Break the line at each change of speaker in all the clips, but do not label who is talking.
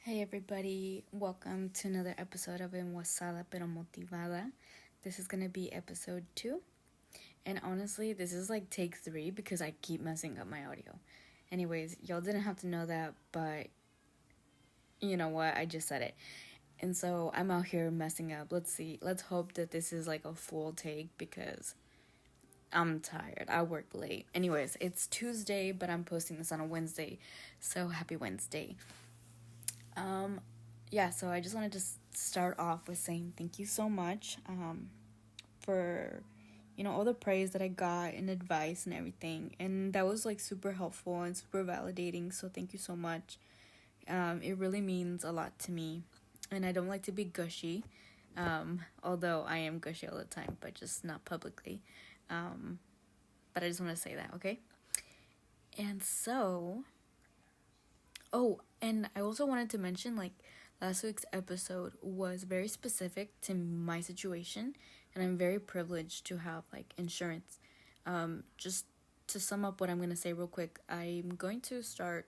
Hey everybody, welcome to another episode of Enguasada Pero Motivada. This is gonna be episode 2, and honestly, this is like take 3 because I keep messing up my audio. Anyways, y'all didn't have to know that, but you know what, I just said it. And so I'm out here messing up. Let's hope that this is like a full take because I'm tired. I work late. Anyways, it's Tuesday, but I'm posting this on a Wednesday, so happy Wednesday. So I just wanted to start off with saying thank you so much for all the praise that I got and advice and everything, and that was like super helpful and super validating, so thank you so much. It really means a lot to me, and I don't like to be gushy, although I am gushy all the time, but just not publicly. But I just want to say that, okay? And so, and I also wanted to mention, like, last week's episode was very specific to my situation, and I'm very privileged to have, like, insurance. Just to sum up what I'm going to say real quick, I'm going to start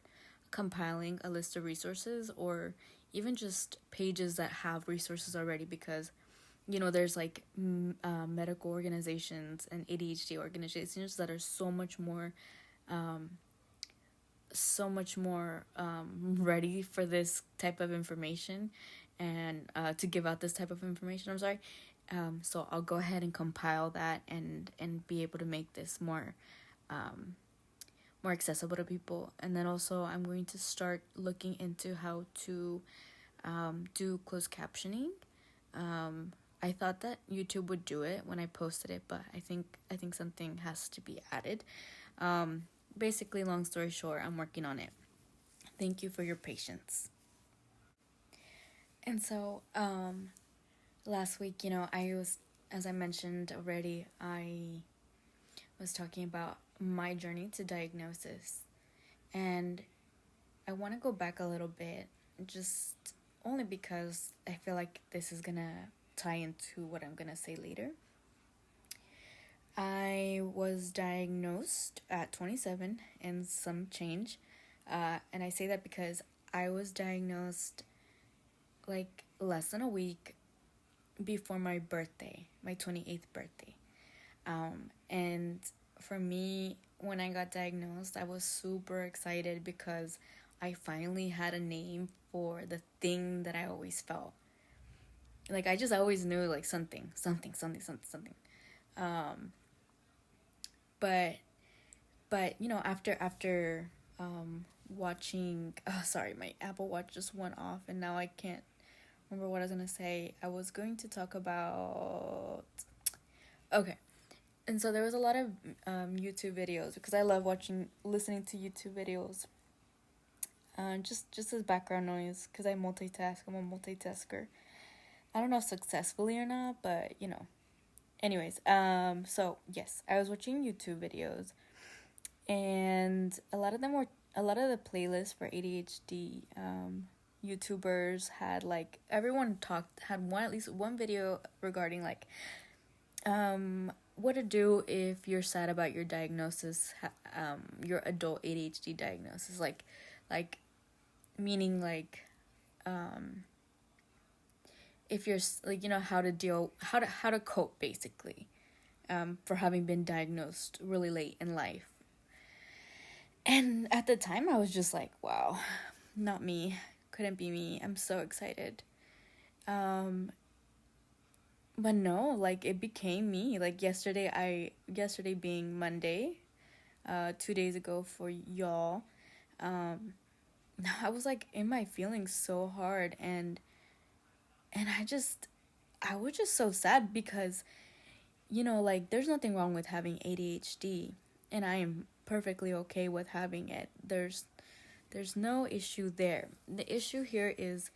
compiling a list of resources, or even just pages that have resources already, because there's like medical organizations and ADHD organizations that are so much more ready for this type of information and to give out this type of information. I'm sorry. So I'll go ahead and compile that and be able to make this more accessible to people. And then also I'm going to start looking into how to do closed captioning. I thought that YouTube would do it when I posted it, but I think something has to be added. Basically, long story short, I'm working on it. Thank you for your patience. And so, last week, as I mentioned already, I was talking about my journey to diagnosis. And I want to go back a little bit, just only because I feel like this is going to tie into what I'm going to say later. I was diagnosed at 27 and some change. And I say that because I was diagnosed like less than a week before my birthday, my 28th birthday. And for me, when I got diagnosed, I was super excited because I finally had a name for the thing that I always felt. Like, I just always knew, like, something. But after watching, sorry, my Apple Watch just went off and now I can't remember what I was gonna say. I was going to talk about, okay, and so there was a lot of YouTube videos, because I love listening to YouTube videos, just as background noise, because I'm a multitasker. I don't know if successfully or not, but anyways, so yes, I was watching YouTube videos, and a lot of the playlists for ADHD YouTubers had, like, everyone had at least one video regarding, like, what to do if you're sad about your diagnosis, your adult ADHD diagnosis, like meaning, like, if you're, like, how to cope, basically, for having been diagnosed really late in life. And at the time I was just like, wow, not me, couldn't be me, I'm so excited. But no, like, it became me. Like, yesterday being Monday, 2 days ago for y'all, I was, like, in my feelings so hard, and I was just so sad because, like, there's nothing wrong with having ADHD, and I am perfectly okay with having it. There's no issue there. The issue here is,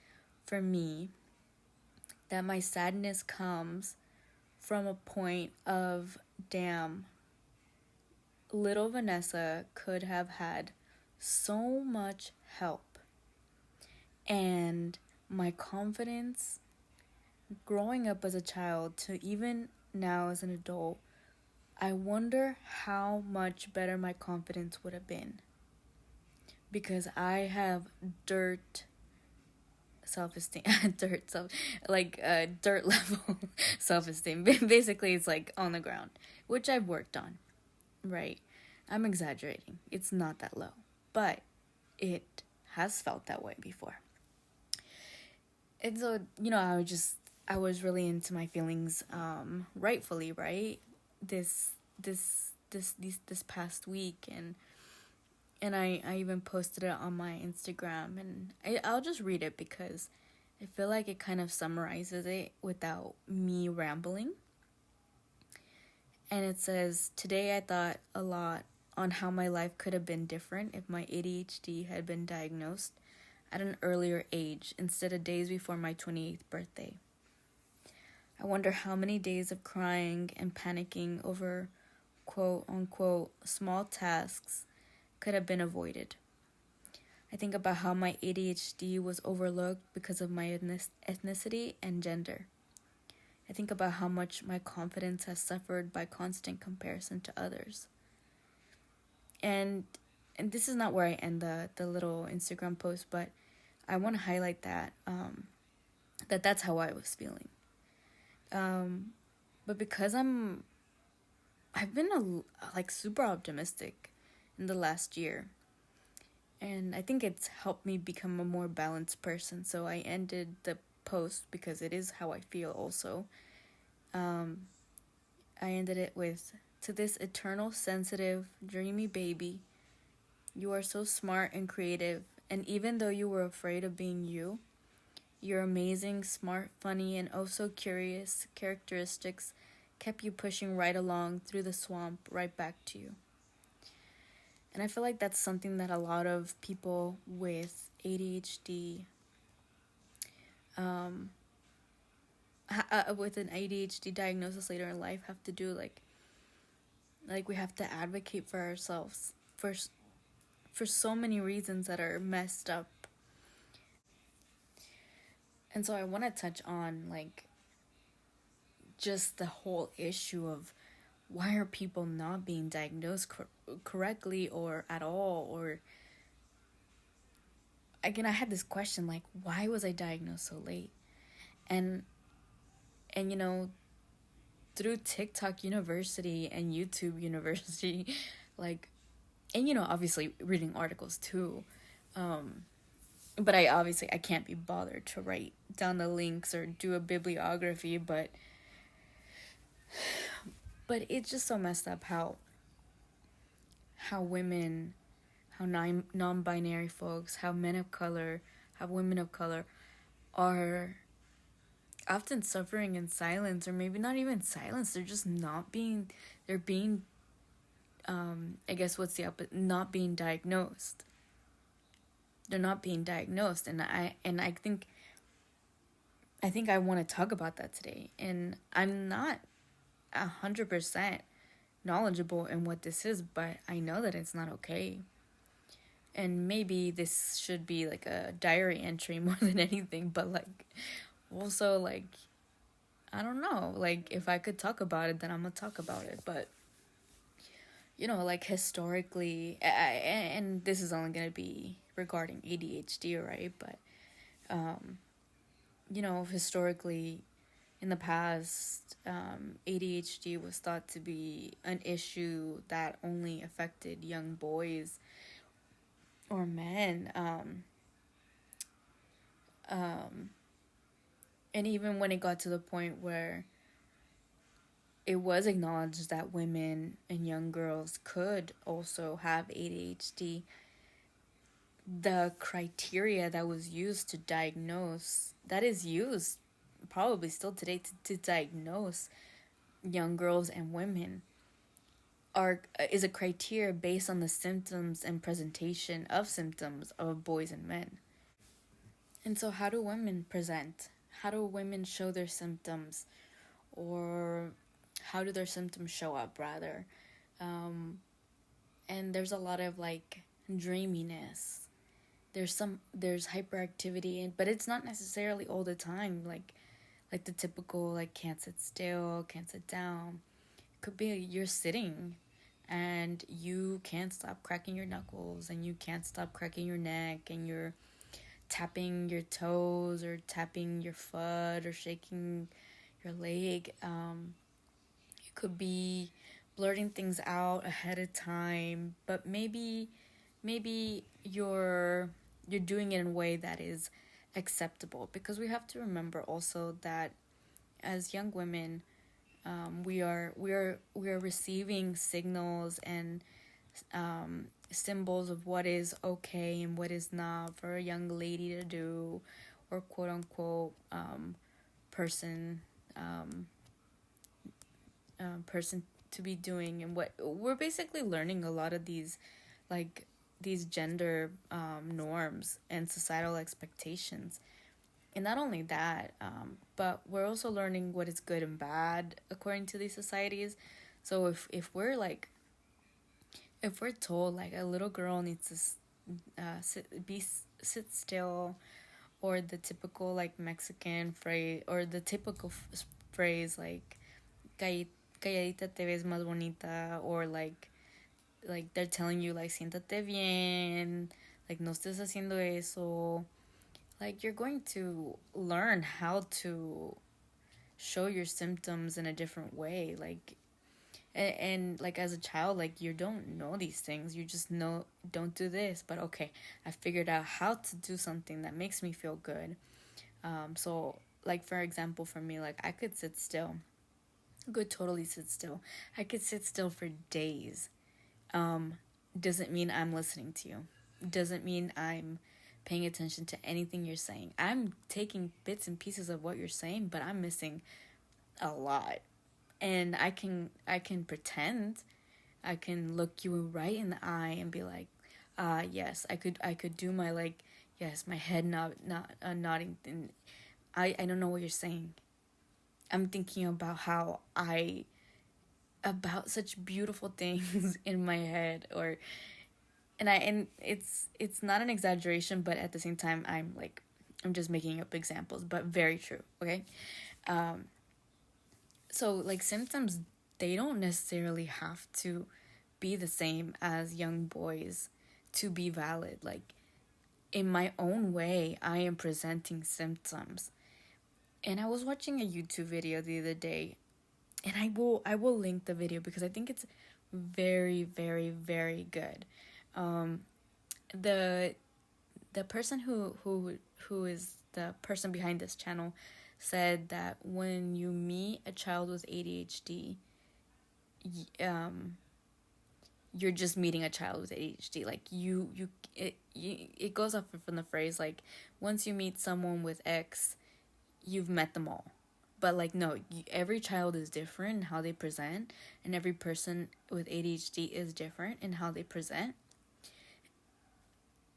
for me, that my sadness comes from a point of, damn, little Vanessa could have had so much help. And my confidence growing up as a child to even now as an adult, I wonder how much better my confidence would have been. Because I have dirt self-esteem. Dirt level self-esteem. Basically, it's like on the ground, which I've worked on, right? I'm exaggerating. It's not that low, but it has felt that way before. And so, I was really into my feelings, rightfully, right? This past week, and I even posted it on my Instagram, and I'll just read it because I feel like it kind of summarizes it without me rambling. And it says, "Today I thought a lot on how my life could have been different if my ADHD had been diagnosed at an earlier age instead of days before my 28th birthday. I wonder how many days of crying and panicking over quote unquote small tasks could have been avoided. I think about how my ADHD was overlooked because of my ethnicity and gender. I think about how much my confidence has suffered by constant comparison to others." And this is not where I end the little Instagram post, but I want to highlight that that's how I was feeling. But because I've been super optimistic in the last year, and I think it's helped me become a more balanced person. So I ended the post because it is how I feel also. I ended it with, "To this eternal, sensitive, dreamy baby, you are so smart and creative, and even though you were afraid of being you, your amazing, smart, funny, and oh so curious characteristics kept you pushing right along through the swamp right back to you." And I feel like that's something that a lot of people with ADHD, with an ADHD diagnosis later in life, have to do. Like we have to advocate for ourselves for so many reasons that are messed up. And so I want to touch on just the whole issue of why are people not being diagnosed correctly or at all, or again, I had this question, why was I diagnosed so late? And through TikTok University and YouTube University, and obviously reading articles too, but I can't be bothered to write down the links or do a bibliography, but it's just so messed up how women, how non-binary folks, how men of color, how women of color are often suffering in silence, or maybe not even silence. They're just they're being, I guess what's the opposite? Not being diagnosed. They're not being diagnosed, and I think I want to talk about that today. And I'm not 100% knowledgeable in what this is, but I know that it's not okay. And maybe this should be a diary entry more than anything, but also I don't know, if I could talk about it, then I'm gonna talk about it. But historically, and this is only gonna be regarding ADHD, right? But historically, in the past, ADHD was thought to be an issue that only affected young boys or men. And even when it got to the point where it was acknowledged that women and young girls could also have ADHD, the criteria that was used to diagnose, that is used probably still today to diagnose young girls and women, is a criteria based on the symptoms and presentation of symptoms of boys and men. And so how do women present? How do women show their symptoms? Or how do their symptoms show up, rather? And there's a lot of dreaminess. There's hyperactivity, but it's not necessarily all the time. Like the typical can't sit still, can't sit down. It could be you're sitting and you can't stop cracking your knuckles, and you can't stop cracking your neck, and you're tapping your toes or tapping your foot or shaking your leg. It could be blurting things out ahead of time, but maybe you're doing it in a way that is acceptable, because we have to remember also that as young women, we are receiving signals and symbols of what is okay and what is not for a young lady to do, or quote unquote person person to be doing. And what we're basically learning, a lot of these like these gender norms and societal expectations. And not only that, but we're also learning what is good and bad according to these societies. So if we're told like a little girl needs to sit still, or the typical like Mexican phrase, or the typical phrase like calladita te ves más bonita, or like they're telling you like siéntate bien, like no estés haciendo eso, like you're going to learn how to show your symptoms in a different way. Like and like as a child, like you don't know these things, you just know don't do this, but okay, I figured out how to do something that makes me feel good. So like for example, for me, like I could sit still, could totally sit still, I could sit still for days. Doesn't mean I'm listening to you, doesn't mean I'm paying attention to anything you're saying. I'm taking bits and pieces of what you're saying, but I'm missing a lot. And I can pretend, I can look you right in the eye and be like, yes, I could do my like, yes, my head nodding, and I don't know what you're saying. I'm thinking about about such beautiful things in my head, or and it's not an exaggeration, but at the same time I'm just making up examples, but very true. Okay. So like symptoms, they don't necessarily have to be the same as young boys to be valid. Like in my own way, I am presenting symptoms. And I was watching a YouTube video the other day, and I will link the video because I think it's very, very, very good. The the person who is the person behind this channel said that when you meet a child with ADHD, you're just meeting a child with ADHD. Like it goes off from the phrase like, once you meet someone with X, you've met them all. But like no, every child is different in how they present, and every person with ADHD is different in how they present.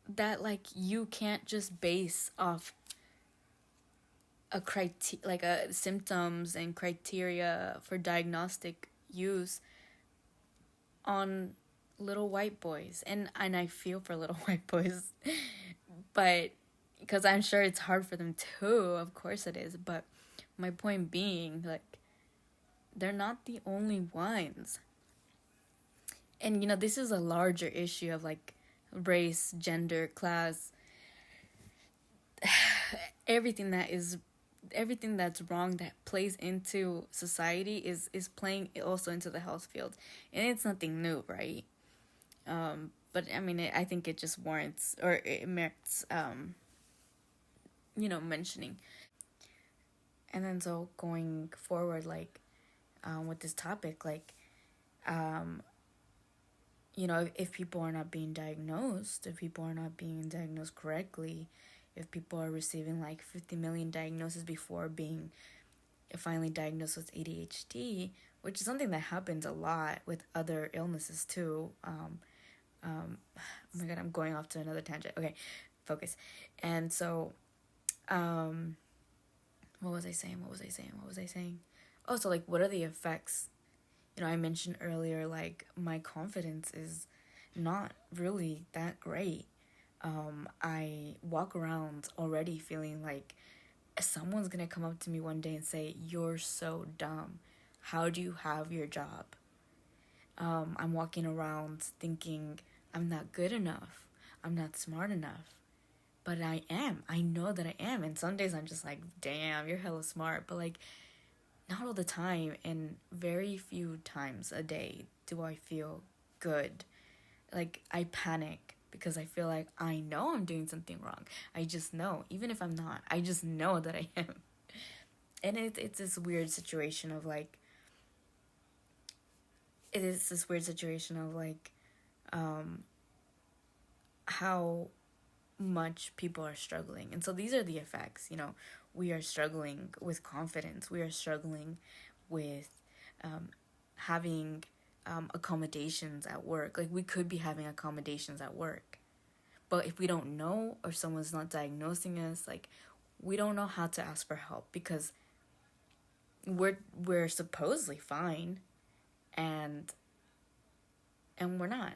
That like you can't just base off a symptoms and criteria for diagnostic use on little white boys. And I feel for little white boys, but because I'm sure it's hard for them too, of course it is, but my point being, like, they're not the only ones. And this is a larger issue of like race, gender, class, everything that's wrong that plays into society is playing also into the health field. And it's nothing new, right? But I mean, I think it just warrants, or it merits mentioning. And then so going forward, like with this topic, like if people are not being diagnosed, if people are not being diagnosed correctly, if people are receiving like 50 million diagnoses before being finally diagnosed with ADHD, which is something that happens a lot with other illnesses too. Oh my god, I'm going off to another tangent. Okay, focus. And so, what was I saying? Oh, so like, what are the effects? I mentioned earlier, like, my confidence is not really that great. I walk around already feeling like someone's gonna come up to me one day and say, "You're so dumb. How do you have your job?" I'm walking around thinking I'm not good enough. I'm not smart enough. But I am. I know that I am. And some days I'm just like, damn, you're hella smart. But like, not all the time. And very few times a day do I feel good. Like, I panic because I feel like I know I'm doing something wrong. I just know. Even if I'm not, I just know that I am. And it's this weird situation of like, it is this weird situation of like, how much people are struggling. And so these are the effects. We are struggling with confidence. We are struggling with having accommodations at work. Like, we could be having accommodations at work, but if we don't know, or someone's not diagnosing us, like, we don't know how to ask for help, because we're supposedly fine, and we're not.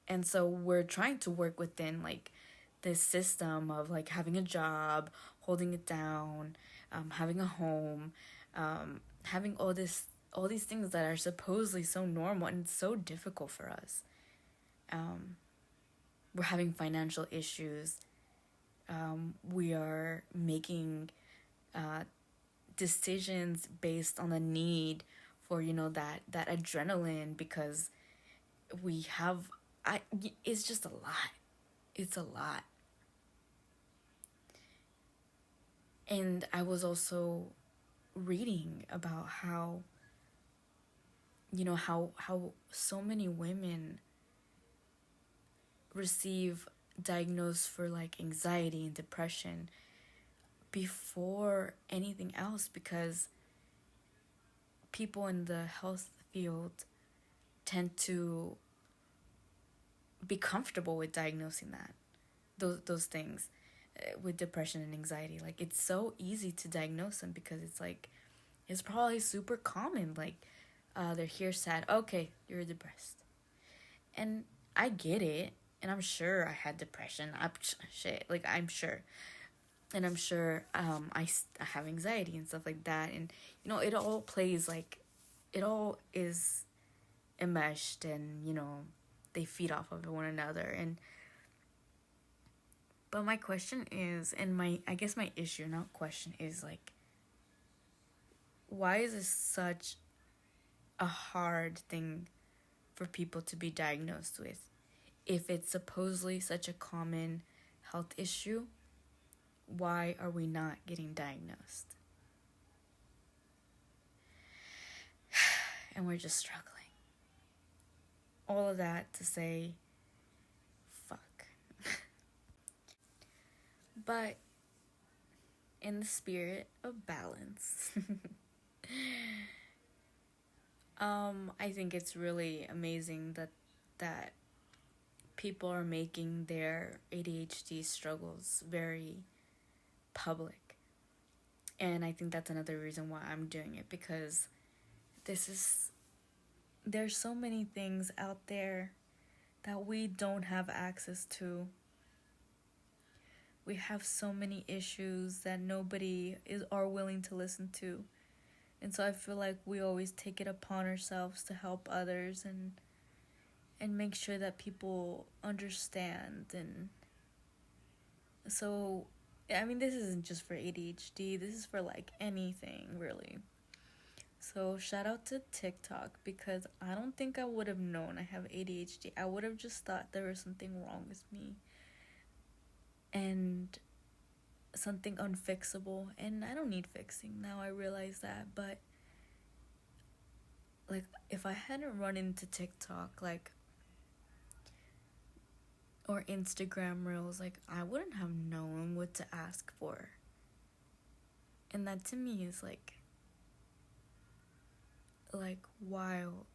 And so we're trying to work within like this system of like having a job, holding it down, having a home, having all these things that are supposedly so normal, and it's so difficult for us. We're having financial issues. We are making decisions based on the need for that adrenaline, because we have it's just a lot. It's a lot. And I was also reading about how how so many women receive diagnosed for like anxiety and depression before anything else, because people in the health field tend to be comfortable with diagnosing those things, with depression and anxiety. Like, it's so easy to diagnose them because it's probably super common. Like, they're here sad, okay, you're depressed. And I get it, and I'm sure I had depression. I'm sure. And I'm sure I have anxiety and stuff like that. And it all plays, like, it all is enmeshed, and they feed off of one another. But my question is, and I guess my issue, not question, is like, why is this such a hard thing for people to be diagnosed with? If it's supposedly such a common health issue, why are we not getting diagnosed? And we're just struggling. All of that to say, fuck. But in the spirit of balance, I think it's really amazing that people are making their ADHD struggles very public. And I think that's another reason why I'm doing it, because there's so many things out there that we don't have access to. We have so many issues that nobody are willing to listen to. And so I feel like we always take it upon ourselves to help others and make sure that people understand. And so, I mean, this isn't just for ADHD. This is for like anything, really. So shout out to TikTok, because I don't think I would have known I have ADHD. I would have just thought there was something wrong with me, and something unfixable. And I don't need fixing now. I realize that. But like, if I hadn't run into TikTok, like, or Instagram Reels, like, I wouldn't have known what to ask for. And that to me is like wild.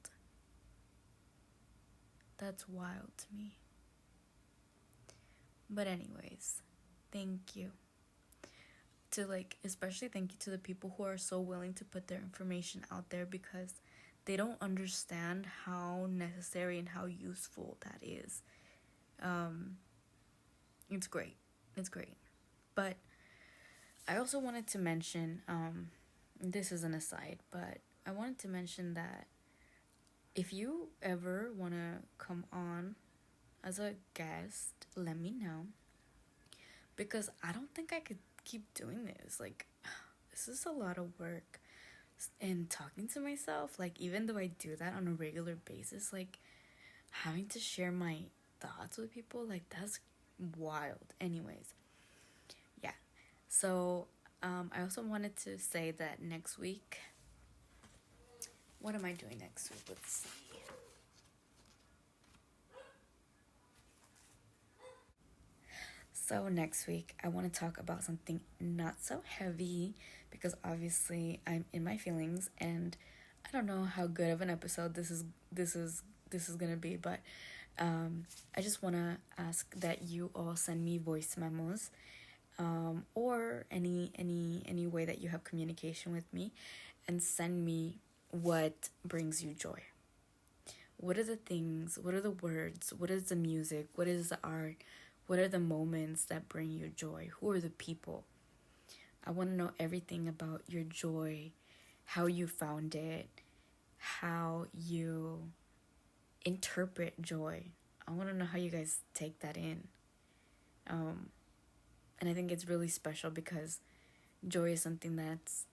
That's wild to me. But anyways, thank you especially thank you to the people who are so willing to put their information out there, because they don't understand how necessary and how useful that is. It's great. But I also wanted to mention, this is an aside, but I wanted to mention that if you ever want to come on as a guest, let me know. because I don't think I could keep doing this. Like, this is a lot of work. And talking to myself, like, even though I do that on a regular basis, like, having to share my thoughts with people, like, that's wild. Anyways, yeah. So, I also wanted to say that next week, what am I doing next week? Let's see. So next week, I want to talk about something not so heavy because obviously I'm in my feelings and I don't know how good of an episode this is gonna be, but I just want to ask that you all send me voice memos, or any way that you have communication with me, and send me what brings you joy. What are the things? What are the words? What is the music? What is the art? What are the moments that bring you joy? Who are the people? I want to know everything about your joy, how you found it, how you interpret joy. I want to know how you guys take that in. And I think it's really special because joy is something that's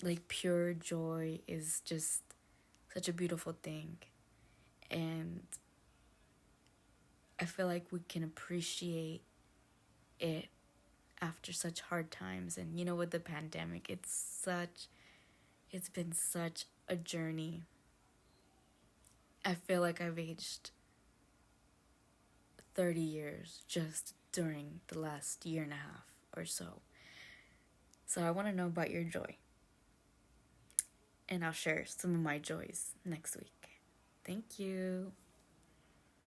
like pure joy is just such a beautiful thing. And I feel like we can appreciate it after such hard times. And with the pandemic, it's been such a journey. I feel like I've aged 30 years just during the last year and a half or so. So I want to know about your joy. And I'll share some of my joys next week. Thank you.